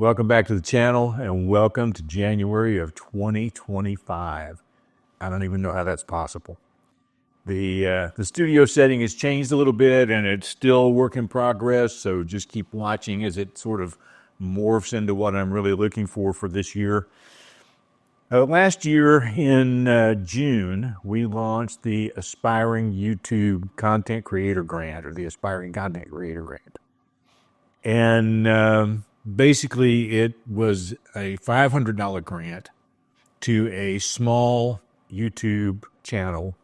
Welcome back to the channel and welcome to January of 2025. I don't even know how that's possible. The studio setting has changed a little bit and it's still work in progress, so just keep watching as it sort of morphs into what I'm really looking for this year. Last year in June, we launched the Aspiring YouTube Content Creator Grant, or the Aspiring Content Creator Grant. And basically, it was a $500 grant to a small YouTube channel.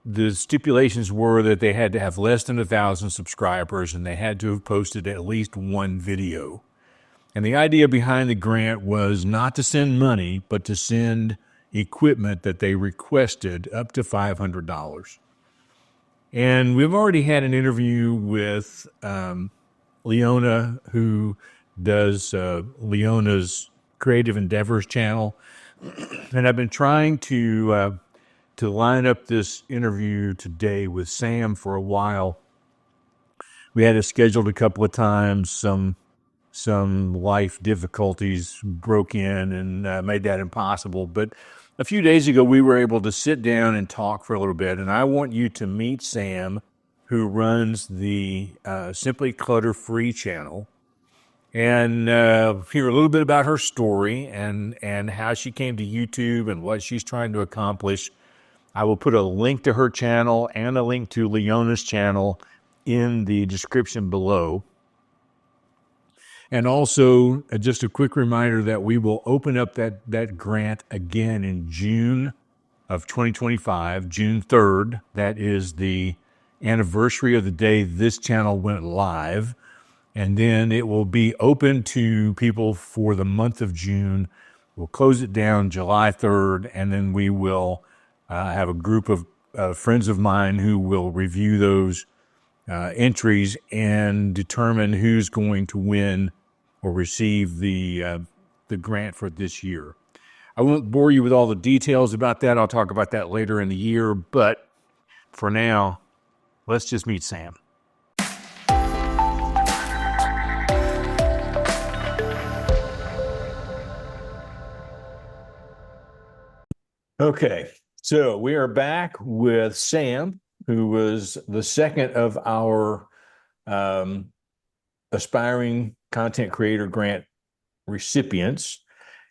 The stipulations were that they had to have less than 1,000 subscribers and they had to have posted at least one video. And the idea behind the grant was not to send money, but to send equipment that they requested up to $500. And we've already had an interview with Leona, who does Leona's Creative Endeavors channel. And I've been trying to line up this interview today with Sam for a while. We had it scheduled a couple of times. Some life difficulties broke in and made that impossible. But a few days ago, we were able to sit down and talk for a little bit. And I want you to meet Sam, who runs the Simply Clutter Free channel, and hear a little bit about her story and how she came to YouTube and what she's trying to accomplish. I will put a link to her channel and a link to Leona's channel in the description below. And also, just a quick reminder that we will open up that grant again in June of 2025, June 3rd. That is the anniversary of the day this channel went live. And then it will be open to people for the month of June. We'll close it down July 3rd, and then we will have a group of friends of mine who will review those entries and determine who's going to win or receive the grant for this year. I won't bore you with all the details about that. I'll talk about that later in the year. But for now, let's just meet Sam. Okay, so we are back with Sam, who was the second of our Aspiring Content Creator Grant recipients.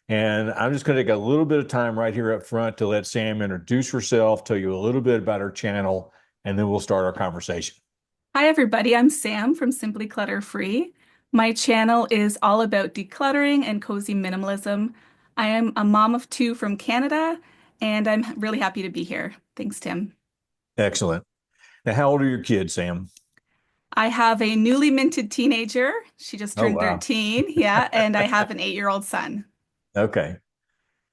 And I'm just going to take a little bit of time right here up front to let Sam introduce herself, tell you a little bit about her channel, and then we'll start our conversation. Hi, everybody. I'm Sam from Simply Clutter Free. My channel is all about decluttering and cozy minimalism. I am a mom of two from Canada, and I'm really happy to be here. Thanks, Tim. Excellent. Now, how old are your kids, Sam? I have a newly minted teenager. She just Oh, turned wow. 13. Yeah. And I have an 8-year-old son. Okay.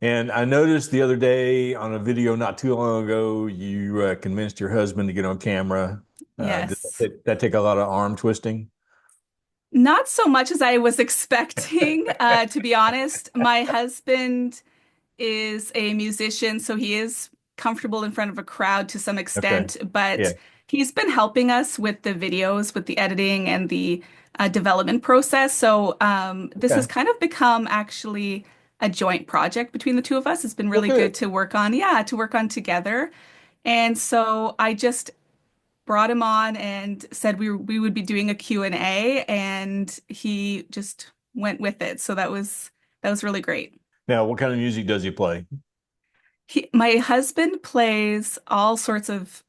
And I noticed the other day on a video not too long ago, you convinced your husband to get on camera. Did Yes. that take a lot of arm twisting? Not so much as I was expecting, to be honest. My husband is a musician, so he is comfortable in front of a crowd to some Okay. extent, but Yeah. he's been helping us with the videos, with the editing and the development process. So this has Okay. kind of become actually a joint project between the two of us. It's been Well, really good good. to work on, yeah, to work on together. And so I just brought him on and said we would be doing a Q&A, and he just went with it. So that was really great. Now, what kind of music does he play? My husband plays all sorts of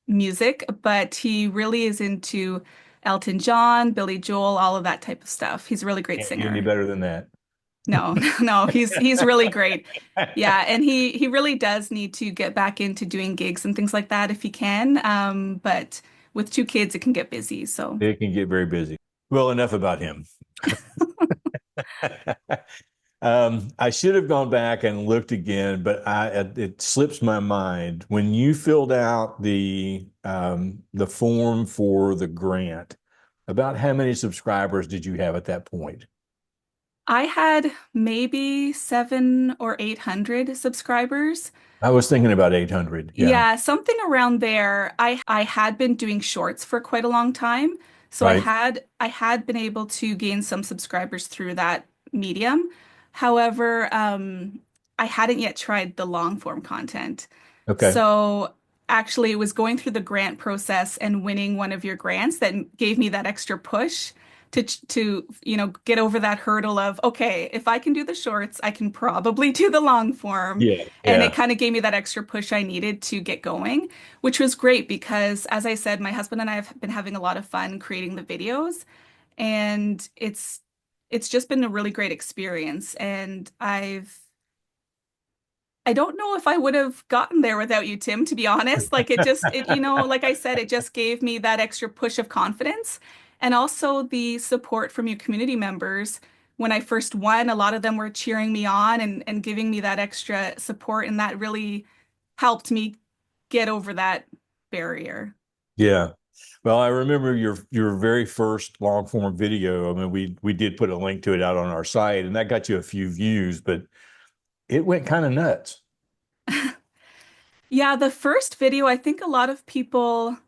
music, but he really is into Elton John, Billy Joel, all of that type of stuff. He's a really great Can't get any singer. better than that. No, no, he's really great. Yeah, and he really does need to get back into doing gigs and things like that if he can. But with two kids, it can get busy. So It can get very busy. Well, enough about him. I should have gone back and looked again, but it slips my mind. When you filled out the form for the grant, about how many subscribers did you have at that point? I had maybe 700 or 800 subscribers. I was thinking about 800. Yeah. Yeah, something around there. I had been doing shorts for quite a long time, so I Right. had I had been able to gain some subscribers through that medium. However, I hadn't yet tried the long form content. Okay. So actually, it was going through the grant process and winning one of your grants that gave me that extra push to get over that hurdle of, okay, if I can do the shorts, I can probably do the long form. Yeah. And it Yeah. kind of gave me that extra push I needed to get going, which was great because, as I said, my husband and I have been having a lot of fun creating the videos, and it's just been a really great experience. And I don't know if I would have gotten there without you, Tim, to be honest. Like like I said, it just gave me that extra push of confidence and also the support from your community members. When I first won, a lot of them were cheering me on and giving me that extra support, and that really helped me get over that barrier. Yeah. Well, I remember your very first long form video. I mean, we did put a link to it out on our site, and that got you a few views, but it went kind of nuts. Yeah, the first video, I think a lot of people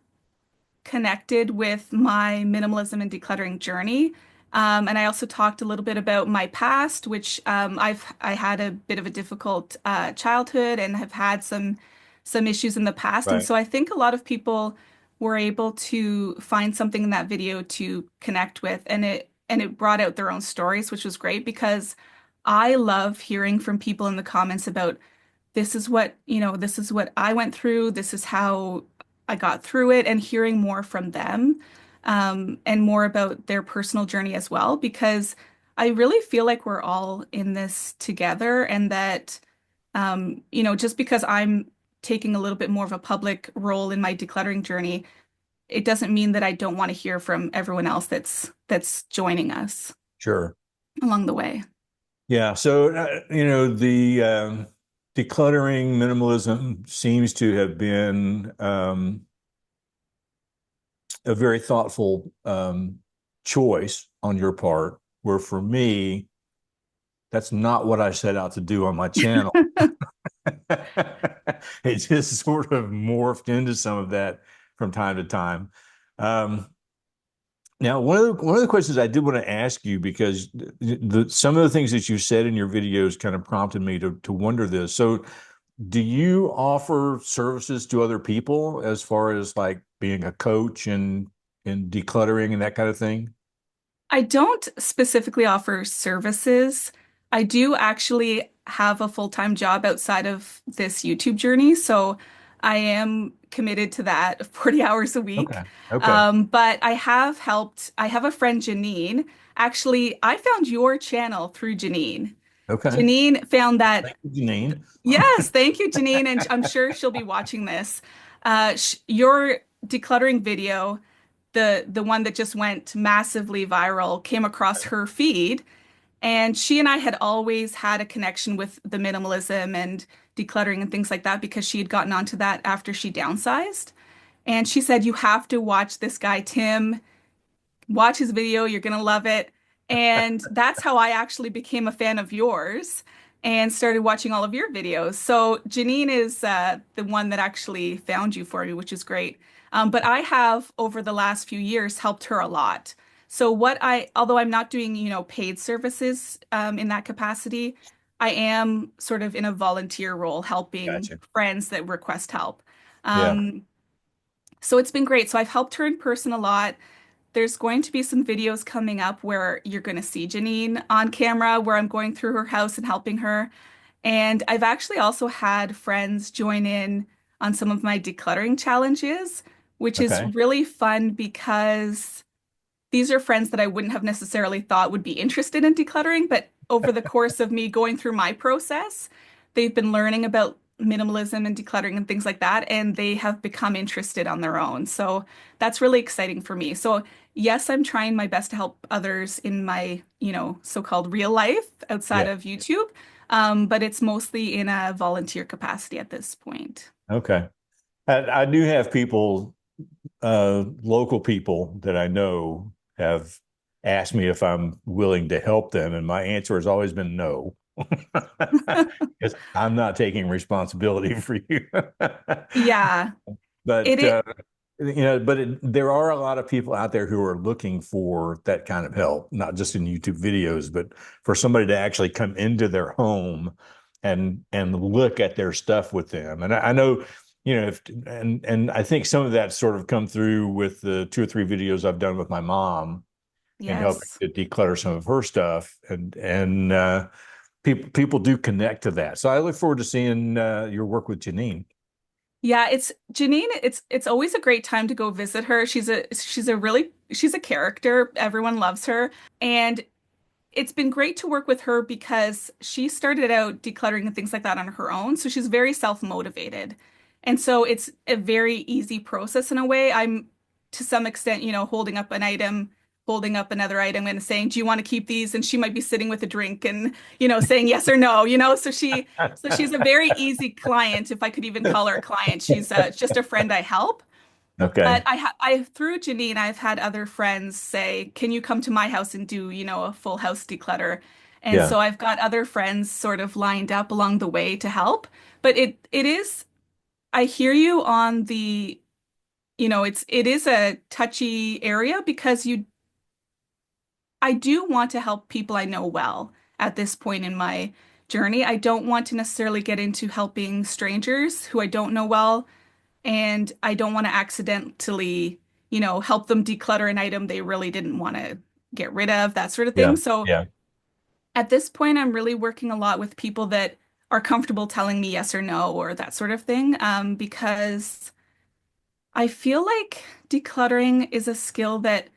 connected with my minimalism and decluttering journey. And I also talked a little bit about my past, which I had a bit of a difficult childhood and have had some issues in the past. And Right. so I think a lot of people were able to find something in that video to connect with, and it brought out their own stories, which was great because I love hearing from people in the comments about this is what I went through. This is how I got through it, and hearing more from them, and more about their personal journey as well, because I really feel like we're all in this together, and that, just because I'm taking a little bit more of a public role in my decluttering journey, it doesn't mean that I don't want to hear from everyone else that's joining us Sure. along the way. Yeah. So, the decluttering minimalism seems to have been a very thoughtful choice on your part, where for me, that's not what I set out to do on my channel. It just sort of morphed into some of that from time to time. Um, Now, one of the questions I did want to ask you, because some of the things that you said in your videos kind of prompted me to wonder this. So, do you offer services to other people as far as like being a coach and decluttering and that kind of thing? I don't specifically offer services. I do actually have a full-time job outside of this YouTube journey, so I am committed to that 40 hours a Okay. week. Okay. But I have a friend, Janine. Actually, I found your channel through Janine. Okay. Janine found that, Thank you, Janine. yes, thank you, Janine, and I'm sure she'll be watching this. Sh Your decluttering video, the one that just went massively viral, came across her feed, and she and I had always had a connection with the minimalism and decluttering and things like that because she had gotten onto that after she downsized. And she said, "You have to watch this guy, Tim. Watch his video, you're gonna love it." And that's how I actually became a fan of yours and started watching all of your videos. So Janine is the one that actually found you for me, which is great. But I have over the last few years helped her a lot. So although I'm not doing, paid services in that capacity, I am sort of in a volunteer role helping Gotcha. friends that request help. Yeah. Um, so it's been great. So I've helped her in person a lot. There's going to be some videos coming up where you're going to see Janine on camera, where I'm going through her house and helping her. And I've actually also had friends join in on some of my decluttering challenges, which is Okay. really fun because these are friends that I wouldn't have necessarily thought would be interested in decluttering, but over the course of me going through my process, they've been learning about minimalism and decluttering and things like that, and they have become interested on their own. So that's really exciting for me. So yes, I'm trying my best to help others in my, so-called real life outside Yeah. of YouTube, but it's mostly in a volunteer capacity at this point. Okay. I do have people, local people that I know have asked me if I'm willing to help them, and my answer has always been no, because I'm not taking responsibility for you. Yeah, it, But it But there are a lot of people out there who are looking for that kind of help, not just in YouTube videos, but for somebody to actually come into their home and look at their stuff with them. And I know, and I think some of that sort of come through with the 2 or 3 videos I've done with my mom in helping Yes. to declutter some of her stuff, and people do connect to that. So I look forward to seeing your work with Janine. Yeah, it's Janine, it's always a great time to go visit her. She's a character. Everyone loves her. And it's been great to work with her because she started out decluttering and things like that on her own. So she's very self-motivated. And so it's a very easy process in a way. I'm to some extent, holding up an item, holding up another item and saying, "Do you want to keep these?" And she might be sitting with a drink and, saying yes or no. So she's a very easy client, if I could even call her a client. She's just a friend I help. Okay. But I through Janine, I've had other friends say, "Can you come to my house and do, a full house declutter?" And Yeah. so I've got other friends sort of lined up along the way to help. But it is, I hear you on the, it is a touchy area because I do want to help people I know well at this point in my journey. I don't want to necessarily get into helping strangers who I don't know well, and I don't want to accidentally, help them declutter an item they really didn't want to get rid of, that sort of thing. Yeah. So Yeah. at this point, I'm really working a lot with people that are comfortable telling me yes or no or that sort of thing, because I feel like decluttering is a skill that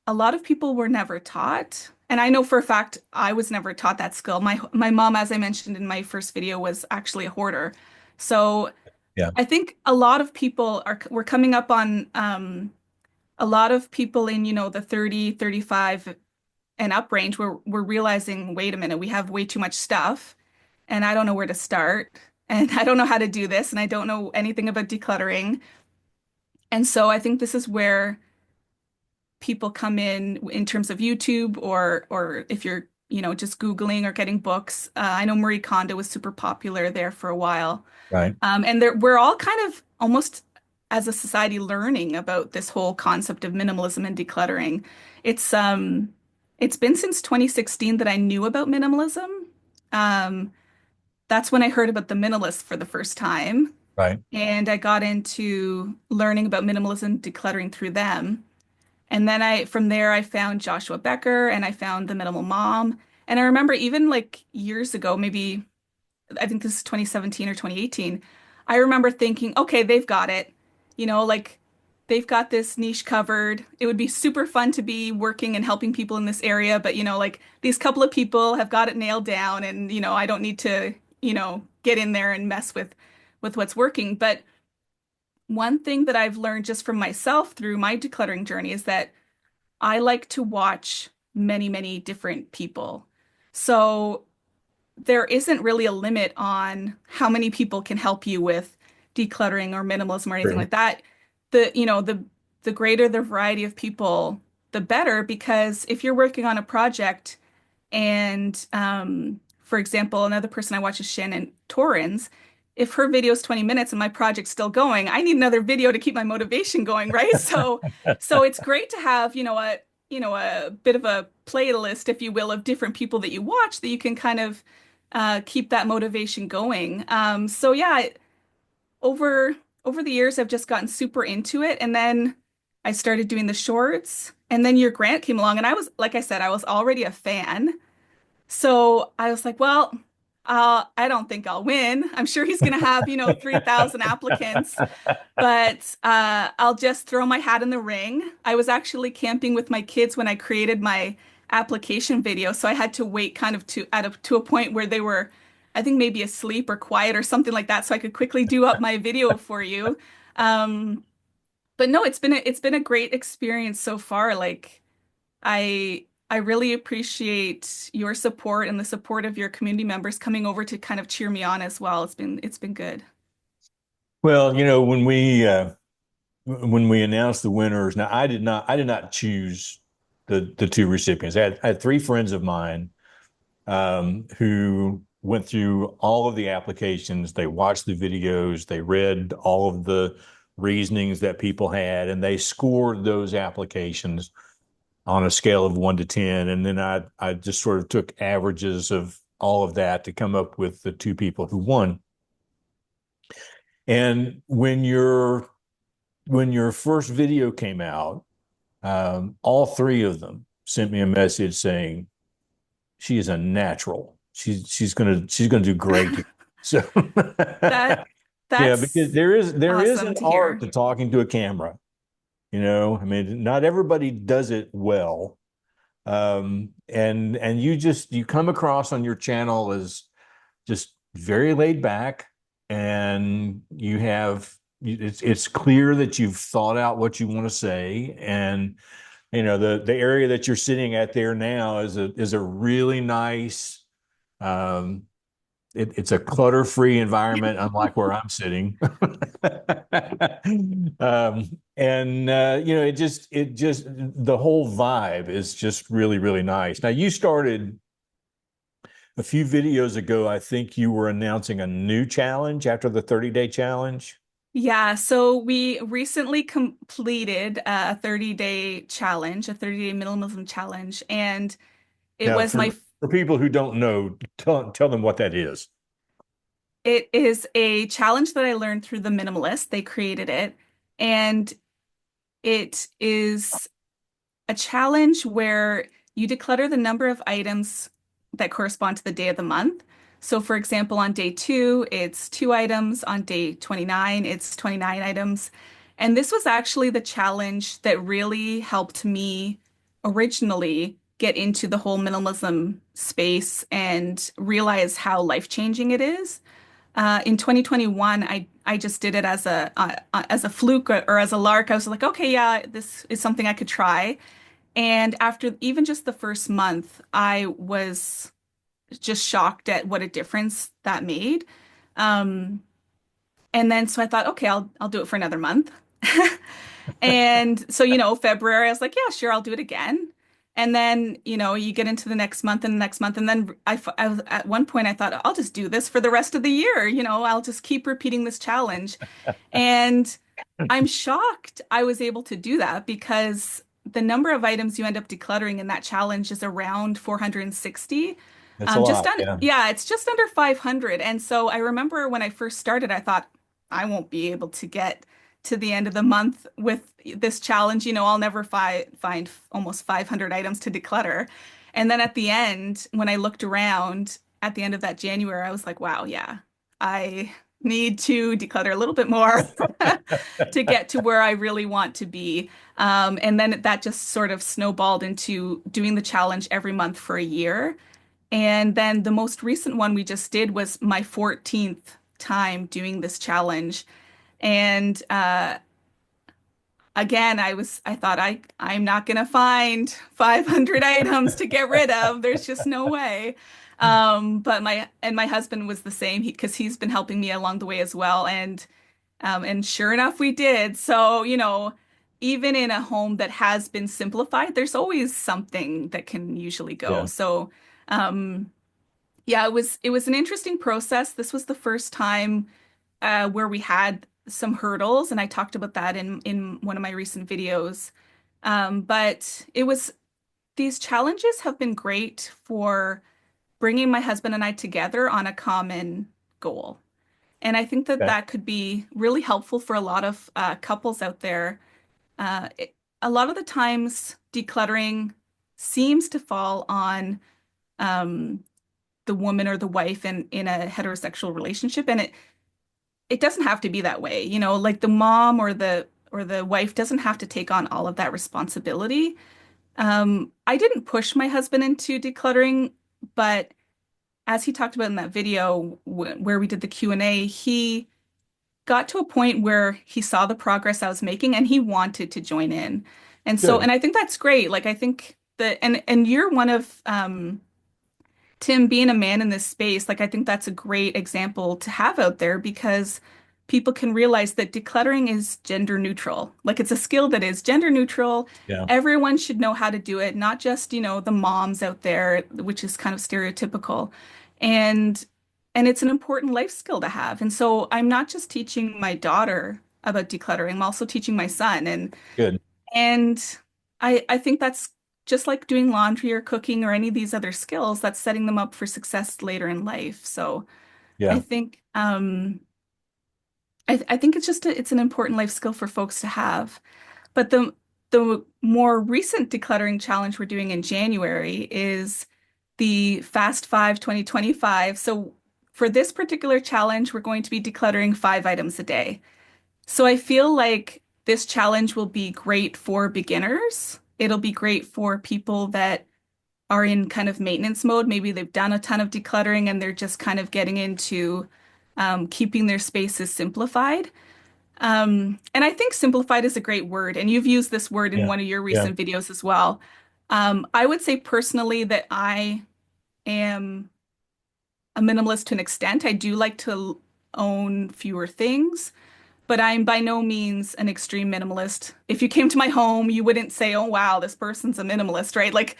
a lot of people were never taught. And I know for a fact I was never taught that skill. My mom, as I mentioned in my first video, was actually a hoarder. So Yeah. I think a lot of people we're coming up on a lot of people in, the 30, 35 and up range where we're realizing, wait a minute, we have way too much stuff and I don't know where to start and I don't know how to do this and I don't know anything about decluttering. And so I think this is where people come in terms of YouTube or if you're, just Googling or getting books. I know Marie Kondo was super popular there for a while. Right. And we're all kind of almost as a society learning about this whole concept of minimalism and decluttering. It's um it's been since 2016 that I knew about minimalism. Um, that's when I heard about the minimalists for the first time. Right. And I got into learning about minimalism, decluttering through them. And then from there, I found Joshua Becker and I found The Minimal Mom. And I remember even like years ago, maybe I think this is 2017 or 2018. I remember thinking, okay, they've got it. Like they've got this niche covered. It would be super fun to be working and helping people in this area, but like these couple of people have got it nailed down and I don't need to, get in there and mess with what's working. But one thing that I've learned just from myself through my decluttering journey is that I like to watch many, many different people. So there isn't really a limit on how many people can help you with decluttering or minimalism or anything True. like that. The greater the variety of people, the better, because if you're working on a project and for example, another person I watch is Shannon Torrens. If her video is 20 minutes and my project's still going, I need another video to keep my motivation going, right? So it's great to have, a bit of a playlist, if you will, of different people that you watch that you can kind of keep that motivation going. So yeah, over over the years, I've just gotten super into it, and then I started doing the shorts, and then your grant came along, and I was, like I said, I was already a fan. So I was like, well, I don't think I'll win. I'm sure he's going to have, 3,000 applicants, but I'll just throw my hat in the ring. I was actually camping with my kids when I created my application video, so I had to wait kind of to a point where they were, I think maybe asleep or quiet or something like that, so I could quickly do up my video for you. Um, but no, it's been a great experience so far. Like I really appreciate your support and the support of your community members coming over to kind of cheer me on as well. It's been good. Well, when we announced the winners, now I did not choose the 2 recipients. I had 3 friends of mine who went through all of the applications. They watched the videos. They read all of the reasonings that people had, and they scored those applications on a scale of 1 to 10. And then I just sort of took averages of all of that to come up with the two people who won. And when your first video came out, all three of them sent me a message saying she is a natural. She's gonna do great. So That yeah, because that's there is awesome an to art hear. to talking to a camera. I mean, not everybody does it well. And you come across on your channel as just very laid back, and it's clear that you've thought out what you want to say. And the area that you're sitting at there now is a really nice, it's a clutter-free environment, unlike where I'm sitting. And it just the whole vibe is just really, really nice. Now, you started a few videos ago. I think you were announcing a new challenge after the 30-day challenge. Yeah, so we recently completed a 30-day challenge, a 30-day minimalism challenge, and it Now, was for people who don't know, tell them what that is. it is a challenge that I learned through the minimalist. They created it, and it is a challenge where you declutter the number of items that correspond to the day of the month. So, for example, on day 2, it's 2 items. On day 29, it's 29 items. And this was actually the challenge that really helped me originally get into the whole minimalism space and realize how life-changing it is. In 2021, I just did it as a fluke or as a lark. I was like, okay, yeah, this is something I could try. And after even just the first month, I was just shocked at what a difference that made. Um, and then so I thought, okay, I'll do it for another month. And so, February, I was like, yeah, sure, I'll do it again. And then, you get into the next month and the next month. And then I was at one point, I thought, I'll just do this for the rest of the year. I'll just keep repeating this challenge. And I'm shocked I was able to do that because the number of items you end up decluttering in that challenge is around 460. That's a Just lot, on, yeah. yeah, it's just under 500. And so I remember when I first started, I thought I won't be able to get to the end of the month with this challenge. I'll never find almost 500 items to declutter. And then at the end, when I looked around at the end of that January, I was like, wow, yeah, I need to declutter a little bit more to get to where I really want to be. And then that just sort of snowballed into doing the challenge every month for a year. And then the most recent one we just did was my 14th time doing this challenge. And again, I thought I'm not gonna find 500 items to get rid of. There's just no way. But my husband was the same because he's been helping me along the way as well. And sure enough, we did. So, even in a home that has been simplified, there's always something that can usually go. Yeah. So, um, yeah, it was an interesting process. This was the first time where we had some hurdles, and I talked about that in one of my recent videos. But these challenges have been great for bringing my husband and I together on a common goal. And I think that Okay. that could be really helpful for a lot of couples out there. A lot of the times, decluttering seems to fall on um, the woman or the wife in a heterosexual relationship, and it doesn't have to be that way. Like the mom or the wife doesn't have to take on all of that responsibility. I didn't push my husband into decluttering, but as he talked about in that video where we did the Q&A, he got to a point where he saw the progress I was making and he wanted to join in. And Good. I think that's great. Like I think that and you're one of Tim being a man in this space, like I think that's a great example to have out there because people can realize that decluttering is gender neutral. Like it's a skill that is gender neutral. Yeah. Everyone should know how to do it, not just, the moms out there, which is kind of stereotypical. And and it's an important life skill to have. And so I'm not just teaching my daughter about decluttering. I'm also teaching my son, Good. and I think that's just like doing laundry or cooking or any of these other skills, that's setting them up for success later in life. So I Yeah. think I think it's just it's an important life skill for folks to have. But the more recent decluttering challenge we're doing in January is the Fast Five 2025. So for this particular challenge, we're going to be decluttering 5 items a day. So I feel like this challenge will be great for beginners. It'll be great for people that are in kind of maintenance mode. Maybe they've done a ton of decluttering and they're just kind of getting into keeping their spaces simplified. And I think simplified is a great word, and you've used this word in Yeah. one of your Yeah. recent videos as well. I would say personally that I am a minimalist to an extent. I do like to own fewer things, but I'm by no means an extreme minimalist. If you came to my home, you wouldn't say, "Oh, wow, this person's a minimalist," right? Like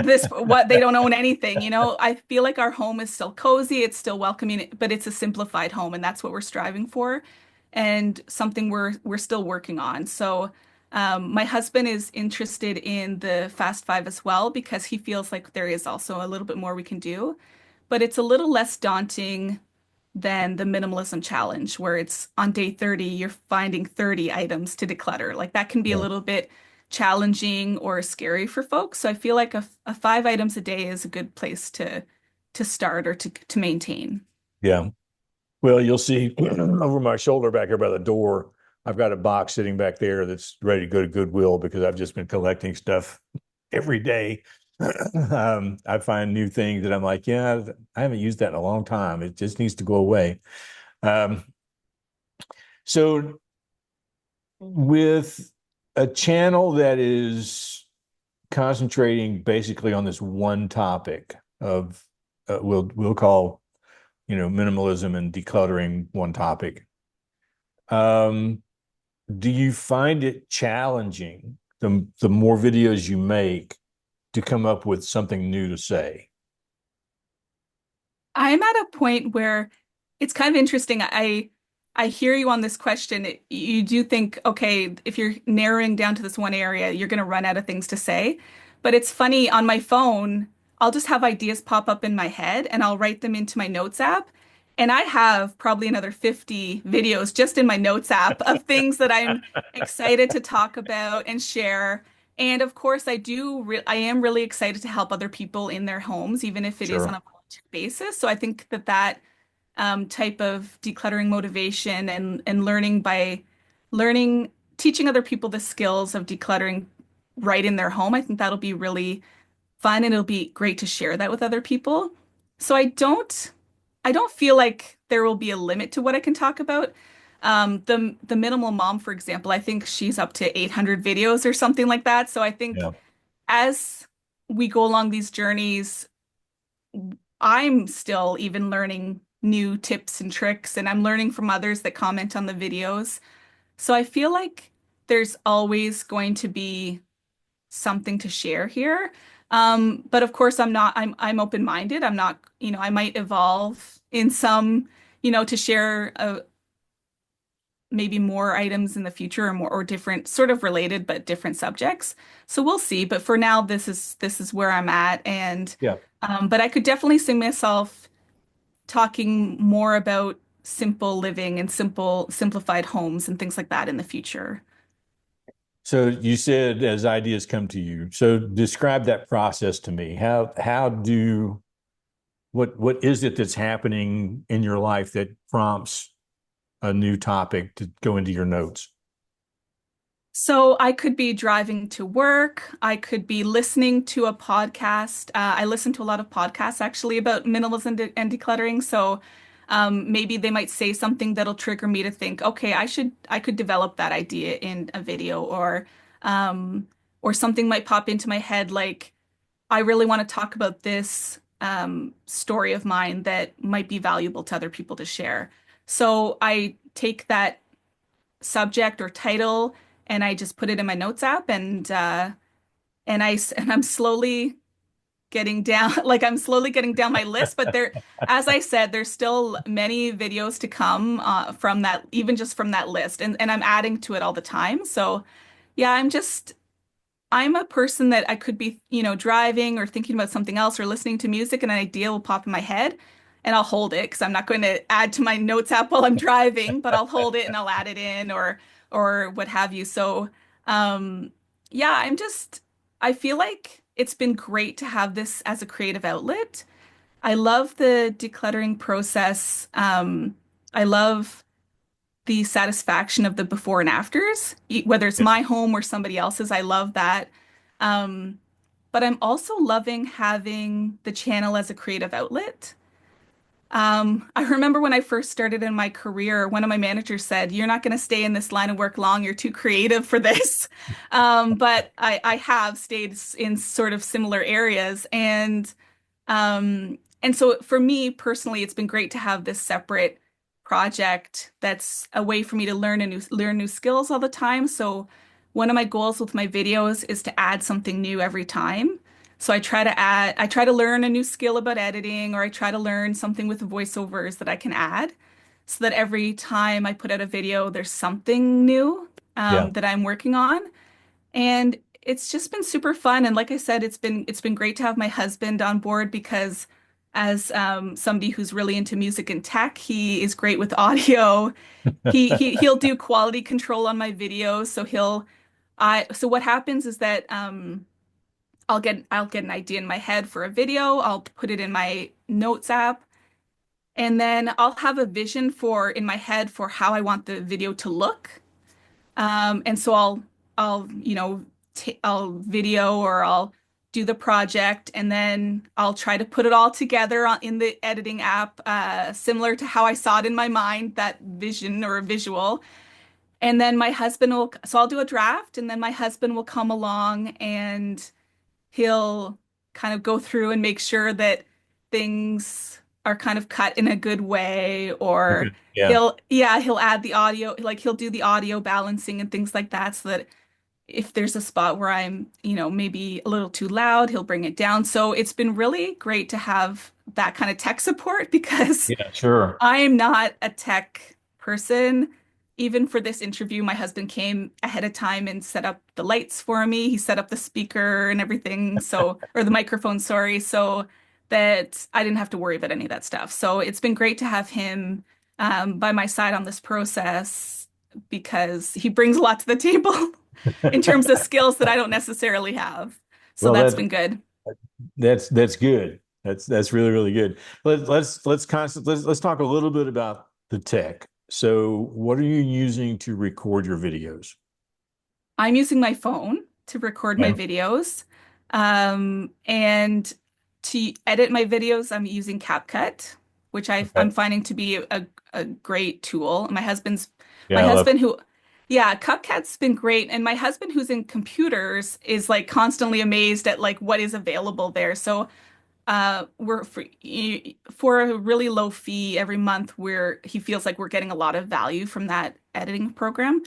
this, what they don't own anything, you know? I feel like our home is still cozy, it's still welcoming, but it's a simplified home, and that's what we're striving for, and something we're still working on. So, my husband is interested in the Fast Five as well because he feels like there is also a little bit more we can do, but it's a little less daunting than the minimalism challenge, where it's on day 30, you're finding 30 items to declutter. Like that can be a Yeah. little bit challenging or scary for folks. So I feel like a 5 items a day is a good place to start or to maintain. Yeah. Well, you'll see over my shoulder back here by the door, I've got a box sitting back there that's ready to go to Goodwill because I've just been collecting stuff every day. I find new things that I'm like, yeah, I haven't used that in a long time. It just needs to go away. Um, so with a channel that is concentrating basically on this one topic of we'll call minimalism and decluttering one topic. Um, do you find it challenging the more videos you make to come up with something new to say? I'm at a point where it's kind of interesting. I hear you on this question. You do think, okay, if you're narrowing down to this one area, you're going to run out of things to say. But it's funny, on my phone, I'll just have ideas pop up in my head and I'll write them into my notes app. And I have probably another 50 videos just in my notes app of things that I'm excited to talk about and share. And of course, I am really excited to help other people in their homes, even if it is on Sure. a volunteer basis. So I think that type of decluttering motivation and learning, teaching other people the skills of decluttering right in their home, I think that'll be really fun and it'll be great to share that with other people. So I don't feel like there will be a limit to what I can talk about. The minimal mom, for example, I think she's up to 800 videos or something like that. So I think Yeah. as we go along these journeys, I'm still even learning new tips and tricks, and I'm learning from others that comment on the videos. So I feel like there's always going to be something to share here. But of course, I'm open-minded. I'm not, I might evolve in some, to share maybe more items in the future or more or different sort of related but different subjects. So we'll see. But for now, this is where I'm at. And Yeah. but I could definitely see myself talking more about simple living and simplified homes and things like that in the future. So you said as ideas come to you. So describe that process to me. How do what is it that's happening in your life that prompts a new topic to go into your notes? So I could be driving to work. I could be listening to a podcast. I listen to a lot of podcasts actually about minimalism and decluttering. So maybe they might say something that'll trigger me to think, okay, I could develop that idea in a video, um, or something might pop into my head like, I really want to talk about this story of mine that might be valuable to other people to share. So I take that subject or title and I just put it in my notes app and I'm slowly getting down, like I'm slowly getting down my list, but there, as I said, there's still many videos to come from that, even just from that list, and I'm adding to it all the time. So yeah, I'm a person that I could be, driving or thinking about something else or listening to music and an idea will pop in my head and I'll hold it because I'm not going to add to my notes app while I'm driving, but I'll hold it and I'll add it in or what have you. So, um, yeah, I feel like it's been great to have this as a creative outlet. I love the decluttering process. I love the satisfaction of the before and afters, whether it's my home or somebody else's. I love that. Um, but I'm also loving having the channel as a creative outlet. I remember when I first started in my career, one of my managers said, "You're not going to stay in this line of work long. You're too creative for this." But I have stayed in sort of similar areas, and so for me personally, it's been great to have this separate project that's a way for me to learn new skills all the time. So one of my goals with my videos is to add something new every time. So I try to learn a new skill about editing, or I try to learn something with voiceovers that I can add so that every time I put out a video, there's something new Yeah. that I'm working on. And it's just been super fun. And like I said, it's been great to have my husband on board because as somebody who's really into music and tech, he is great with audio. He'll do quality control on my videos. So what happens is that I'll get an idea in my head for a video. I'll put it in my notes app, and then I'll have a vision for in my head for how I want the video to look. And so I'll t I'll video or I'll do the project and then I'll try to put it all together in the editing app, similar to how I saw it in my mind, that vision or visual. And then so I'll do a draft and then my husband will come along and he'll kind of go through and make sure that things are kind of cut in a good way, or Okay. Yeah. he'll add the audio, like he'll do the audio balancing and things like that so that if there's a spot where I'm, maybe a little too loud, he'll bring it down. So it's been really great to have that kind of tech support because Yeah, sure. I'm not a tech person. Even for this interview, my husband came ahead of time and set up the lights for me. He set up the speaker and everything, or the microphone, sorry, so that I didn't have to worry about any of that stuff. So it's been great to have him by my side on this process because he brings a lot to the table in terms of skills that I don't necessarily have. So Well, that's been good. that's good. That's really really good. Let's talk a little bit about the tech. So, what are you using to record your videos? I'm using my phone to record my Yeah. videos. And to edit my videos, I'm using CapCut, which I'm Okay. finding to be a great tool. My Yeah, I love. husband yeah, CapCut's been great. And my husband who's in computers is like constantly amazed at like what is available there. So we're for a really low fee every month where he feels like we're getting a lot of value from that editing program.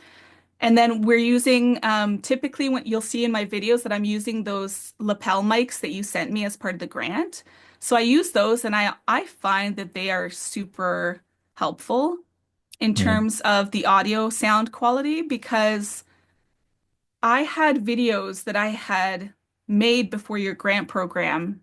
And then we're using, typically what you'll see in my videos that I'm using those lapel mics that you sent me as part of the grant. So I use those and I find that they are super helpful in Mhm. terms of the audio sound quality because I had videos that I had made before your grant program.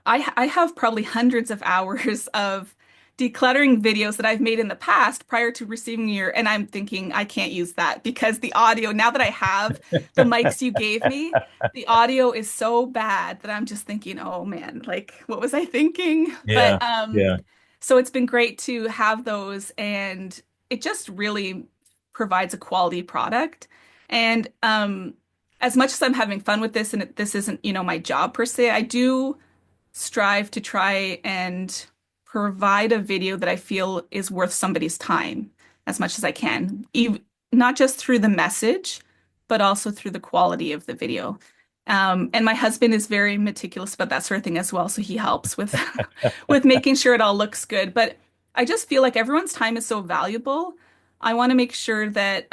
I have probably hundreds of hours of decluttering videos that I've made in the past prior to receiving and I'm thinking I can't use that because the audio, now that I have the mics you gave me, the audio is so bad that I'm just thinking, oh man, like what was I thinking? Yeah, yeah. So it's been great to have those and it just really provides a quality product. And as much as I'm having fun with this and this isn't, my job per se, I do strive to try and provide a video that I feel is worth somebody's time as much as I can, not just through the message, but also through the quality of the video. And my husband is very meticulous about that sort of thing as well, so he helps with with making sure it all looks good. But I just feel like everyone's time is so valuable. I want to make sure that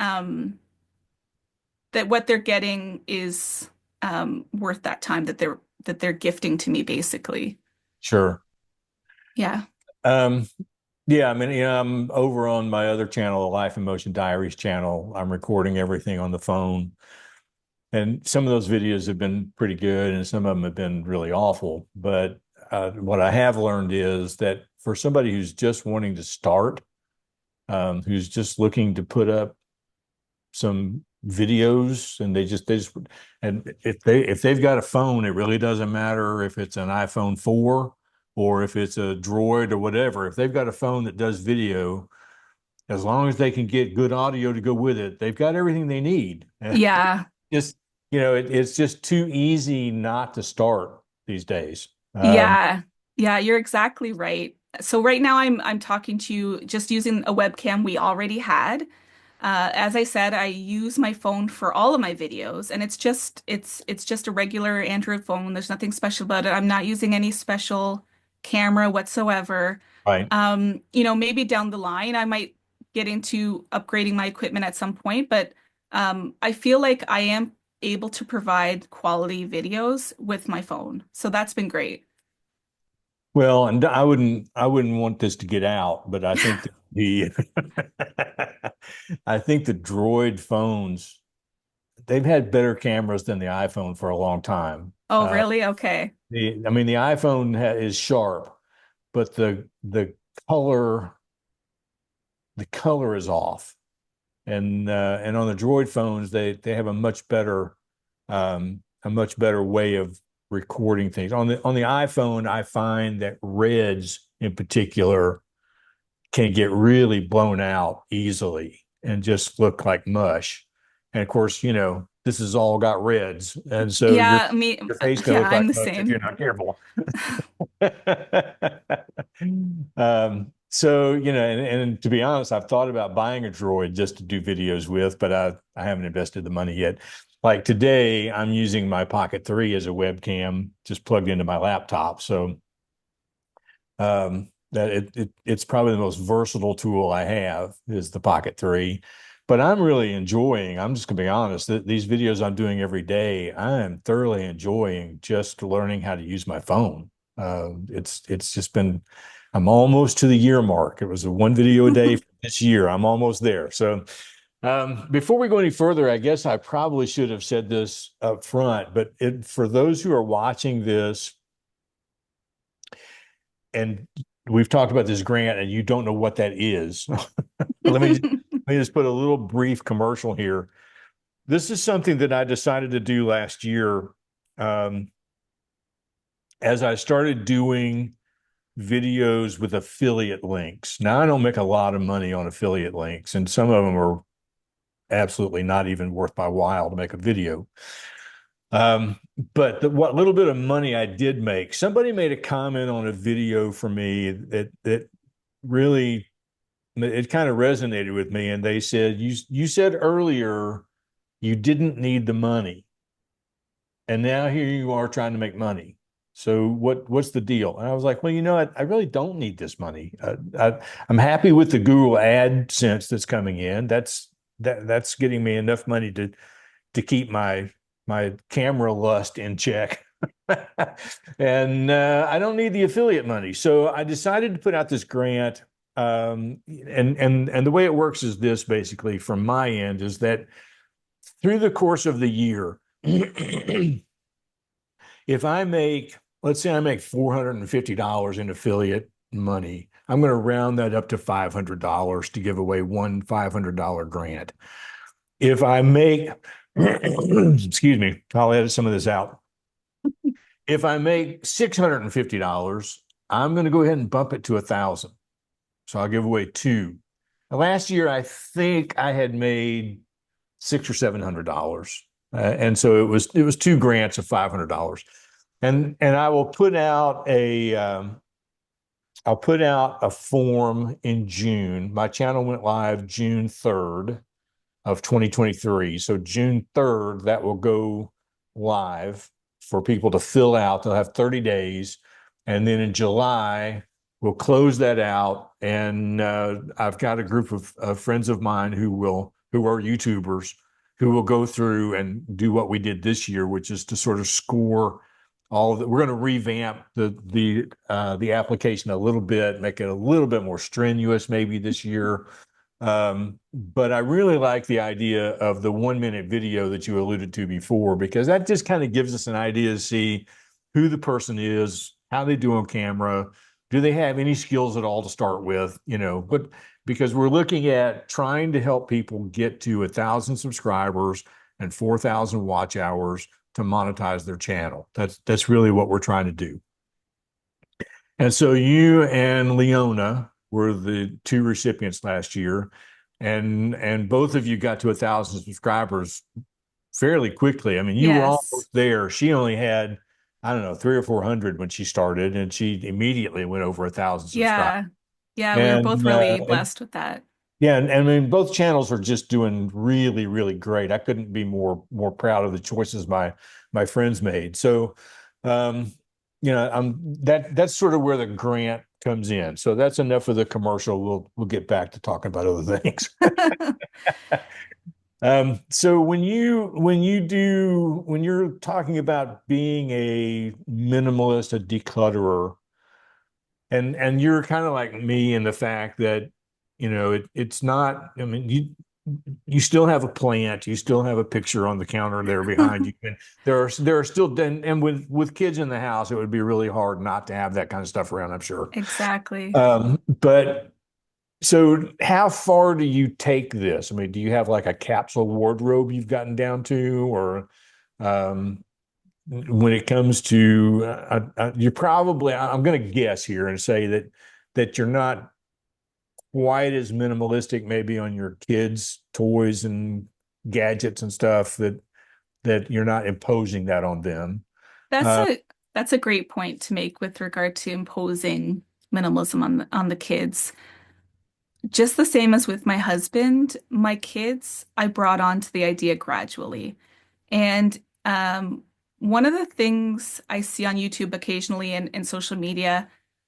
what they're getting is worth that time that they're gifting to me, basically. Sure. Yeah. Um, yeah, I mean, I'm over on my other channel, the Life in Motion Diaries channel. I'm recording everything on the phone. And some of those videos have been pretty good, and some of them have been really awful. But what I have learned is that for somebody who's just wanting to start, who's just looking to put up some videos, and and if they've got a phone, it really doesn't matter if it's an iPhone 4 or if it's a Droid or whatever. If they've got a phone that does video, as long as they can get good audio to go with it, they've got everything they need. Yeah. Just, it's just too easy not to start these days. Yeah. Yeah, you're exactly right. So right now I'm talking to you just using a webcam we already had. As I said, I use my phone for all of my videos, and it's just a regular Android phone. There's nothing special about it. I'm not using any special camera whatsoever. Right. Maybe down the line I might get into upgrading my equipment at some point, but I feel like I am able to provide quality videos with my phone. So that's been great. Well, and I wouldn't want this to get out, but I think that the I think the Droid phones, they've had better cameras than the iPhone for a long time. Oh, really? Okay. I mean, the iPhone is sharp, but color the color is off. And on the Droid phones, they have a much better way of recording things. On the iPhone, I find that reds in particular can get really blown out easily and just look like mush. And of course, this has all got reds, and so Yeah, me, your face can yeah, look I'm like the mush if you're same. not careful. So, and to be honest, I've thought about buying a Droid just to do videos with, but I haven't invested the money yet. Like today, I'm using my Pocket 3 as a webcam, just plugged into my laptop. So, that it's probably the most versatile tool I have is the Pocket 3. But I'm really enjoying, I'm just gonna be honest, that these videos I'm doing every day, I am thoroughly enjoying just learning how to use my phone. It's just been, I'm almost to the year mark. It was a one video a day for this year. I'm almost there. So before we go any further, I guess I probably should have said this up front, but for those who are watching this and we've talked about this grant and you don't know what that is, let me just put a little brief commercial here. This is something that I decided to do last year, um, as I started doing videos with affiliate links. Now, I don't make a lot of money on affiliate links, and some of them are absolutely not even worth my while to make a video. But what little bit of money I did make, somebody made a comment on a video for me that really, it kind of resonated with me, and they said, you said earlier you didn't need the money, and now here you are trying to make money. So what's the deal? And I was like, well, I really don't need this money. I'm happy with the Google AdSense that's coming in. That's getting me enough money to keep my camera lust in check. And I don't need the affiliate money. So I decided to put out this grant. And the way it works is this, basically from my end, is that through the course of the year, if I make, let's say I make $450 in affiliate money, I'm going to round that up to $500 to give away one $500 grant. If I make, excuse me, I'll edit some of this out. If I make $650, I'm going to go ahead and bump it to 1,000. So I'll give away two. Last year, I think I had made $600 or $700, and so it was two grants of $500. And I will put out I'll put out a form in June. My channel went live June 3rd of 2023. So June 3rd, that will go live for people to fill out. They'll have 30 days. And then in July, we'll close that out. And I've got a group of friends of mine who are YouTubers who will go through and do what we did this year, which is to sort of score all of the, we're going to revamp the application a little bit, make it a little bit more strenuous maybe this year. But I really like the idea of the 1 minute video that you alluded to before, because that just kind of gives us an idea to see who the person is, how they do on camera, do they have any skills at all to start with, but because we're looking at trying to help people get to 1,000 subscribers and 4,000 watch hours to monetize their channel. That's really what we're trying to do. And so you and Leona were the two recipients last year, and both of you got to 1,000 subscribers fairly quickly. I mean, you were Yes. almost there. She only had, I don't know, 300 or 400 when she started, and she immediately went over 1,000 subscribers. Yeah. Yeah, we were both And really blessed with that. yeah, and I mean, both channels are just doing really, really great. I couldn't be more proud of the choices my friends made. So, um, that's sort of where the grant comes in. So that's enough of the commercial. We'll get back to talking about other things. So when you're talking about being a minimalist, a declutterer, and you're kind of like me in the fact that it's not, I mean, you still have a plant, you still have a picture on the counter there behind you, and there are still, and with kids in the house it would be really hard not to have that kind of stuff around, I'm sure. Exactly. But so how far do you take this? I mean, do you have like a capsule wardrobe you've gotten down to, or um when it comes to you're probably, I'm going to guess here and say that you're not quite as minimalistic maybe on your kids' toys and gadgets and stuff, that you're not imposing that on them. That's Uh, a that's a great point to make with regard to imposing minimalism on the kids. Just the same as with my husband, my kids, I brought on to the idea gradually. And one of the things I see on YouTube occasionally and social media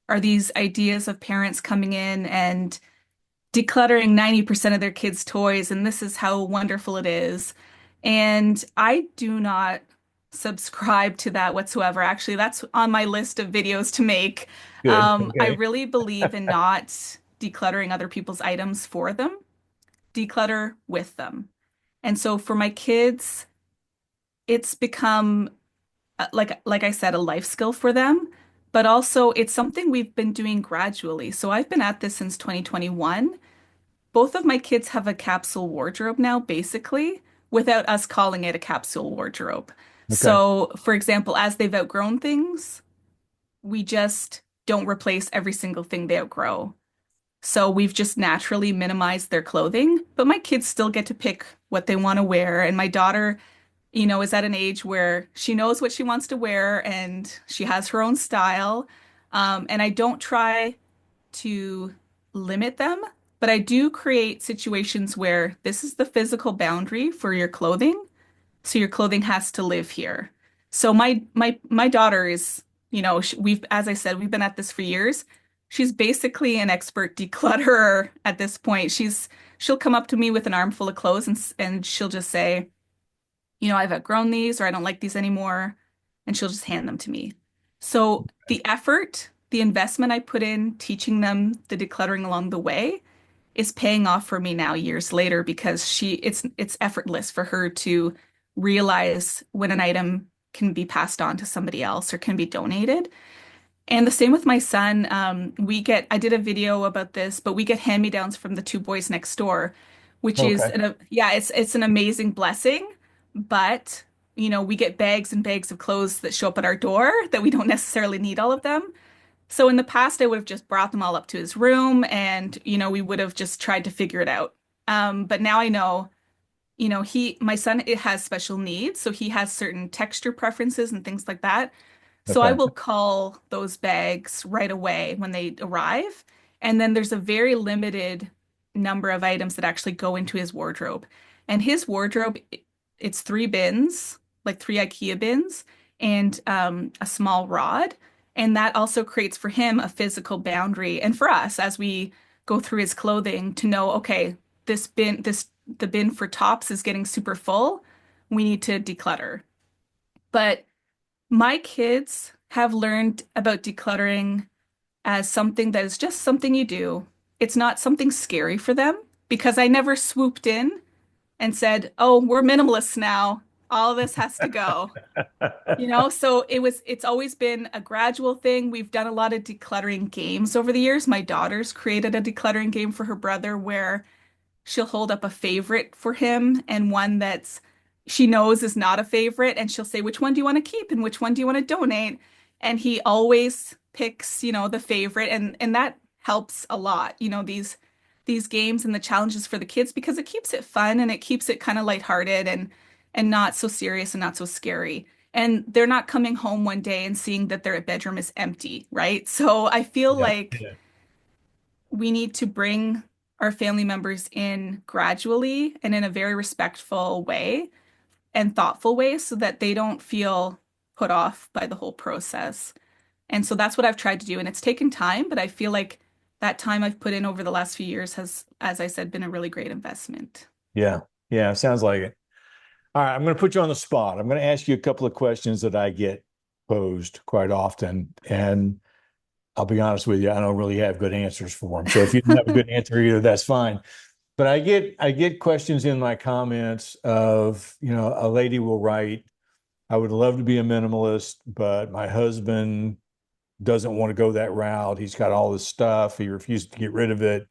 are these ideas of parents coming in and decluttering 90% of their kids' toys, and this is how wonderful it is. And I do not subscribe to that whatsoever. Actually, that's on my list of videos to make. Good. I Okay. really believe in not decluttering other people's items for them, declutter with them. And so for my kids, it's become like I said, a life skill for them, but also it's something we've been doing gradually. So I've been at this since 2021. Both of my kids have a capsule wardrobe now, basically, without us calling it a capsule wardrobe. Okay. So, for example, as they've outgrown things, we just don't replace every single thing they outgrow. So we've just naturally minimized their clothing, but my kids still get to pick what they want to wear. And my daughter, is at an age where she knows what she wants to wear and she has her own style. And I don't try to limit them, but I do create situations where this is the physical boundary for your clothing. So your clothing has to live here. So my daughter is, we've, as I said, we've been at this for years. She's basically an expert declutterer at this point. She'll come up to me with an armful of clothes and she'll just say, I've outgrown these or I don't like these anymore. And she'll just hand them to me. So the effort, the investment I put in teaching them the decluttering along the way is paying off for me now years later because it's effortless for her to realize when an item can be passed on to somebody else or can be donated. And the same with my son. I did a video about this, but we get hand-me-downs from the two boys next door, which is, Okay. yeah, it's an amazing blessing. But, we get bags and bags of clothes that show up at our door that we don't necessarily need all of them. So in the past, I would have just brought them all up to his room and, we would have just tried to figure it out. But now I know, my son, it has special needs, so he has certain texture preferences and things like that. So I Okay. will call those bags right away when they arrive. And then there's a very limited number of items that actually go into his wardrobe. And his wardrobe, it's three bins, like three IKEA bins, and a small rod. And that also creates for him a physical boundary. And for us, as we go through his clothing, to know, okay, the bin for tops is getting super full. We need to declutter. But My kids have learned about decluttering as something that is just something you do. It's not something scary for them because I never swooped in and said, "Oh, we're minimalists now. All this has to go." So it's always been a gradual thing. We've done a lot of decluttering games over the years. My daughter's created a decluttering game for her brother where she'll hold up a favorite for him and one that's she knows is not a favorite, and she'll say, which one do you want to keep and which one do you want to donate? And he always picks, the favorite, and that helps a lot, these games and the challenges for the kids because it keeps it fun and it keeps it kind of lighthearted and not so serious and not so scary. And they're not coming home one day and seeing that their bedroom is empty, right? So I feel Yeah. like we need to bring our family members in gradually and in a very respectful way and thoughtful way so that they don't feel put off by the whole process. And so that's what I've tried to do. And it's taken time, but I feel like that time I've put in over the last few years has, as I said, been a really great investment. Yeah. Yeah. Sounds like it. All right. I'm going to put you on the spot. I'm going to ask you a couple of questions that I get posed quite often. And I'll be honest with you, I don't really have good answers for them. So if you don't have a good answer either, that's fine. But I get questions in my comments of, a lady will write, I would love to be a minimalist, but my husband doesn't want to go that route. He's got all this stuff. He refuses to get rid of it.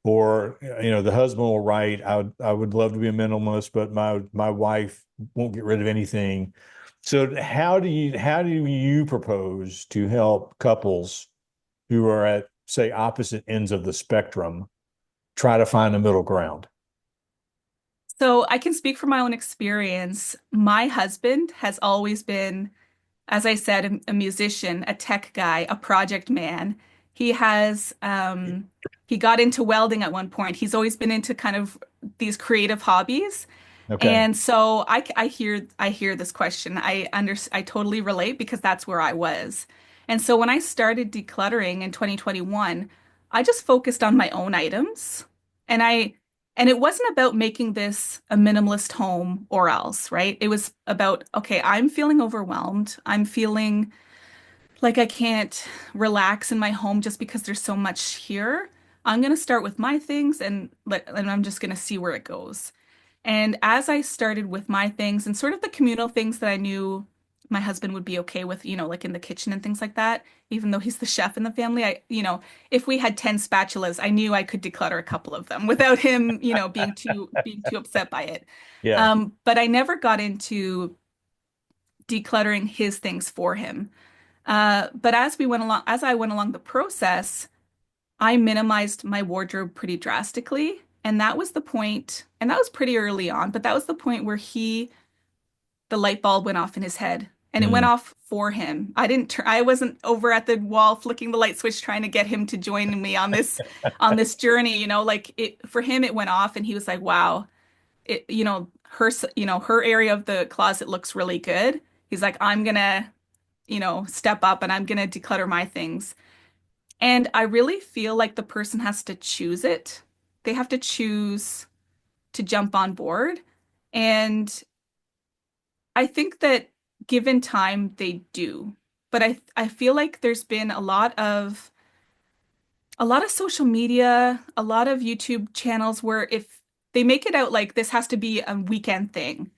Or, the husband will write, I would love to be a minimalist, but my wife won't get rid of anything. So how do you propose to help couples who are at, say, opposite ends of the spectrum try to find a middle ground? So I can speak from my own experience. My husband has always been, as I said, a musician, a tech guy, a project man. He has he got into welding at one point. He's always been into kind of these creative hobbies. Okay. And so I hear this question. I totally relate because that's where I was. And so when I started decluttering in 2021, I just focused on my own items. And it wasn't about making this a minimalist home or else, right? It was about, okay, I'm feeling overwhelmed. I'm feeling like I can't relax in my home just because there's so much here. I'm going to start with my things and I'm just going to see where it goes. And as I started with my things and sort of the communal things that I knew my husband would be okay with, like in the kitchen and things like that, even though he's the chef in the family, if we had 10 spatulas, I knew I could declutter a couple of them without him, being too upset by it. Yeah. But I never got into decluttering his things for him. But as I went along the process, I minimized my wardrobe pretty drastically. And that was the point, and that was pretty early on, but that was the point where the light bulb went off in his head. And it went Mm, off for him. I wasn't over at the wall flicking the light switch trying to get him to join me on this journey, like for him it went off and he was like, wow, her area of the closet looks really good. He's like, I'm gonna, step up and I'm gonna declutter my things. And I really feel like the person has to choose it. They have to choose to jump on board. And I think that given time, they do. But I feel like there's been a lot of social media, a lot of YouTube channels where if they make it out like this has to be a weekend thing.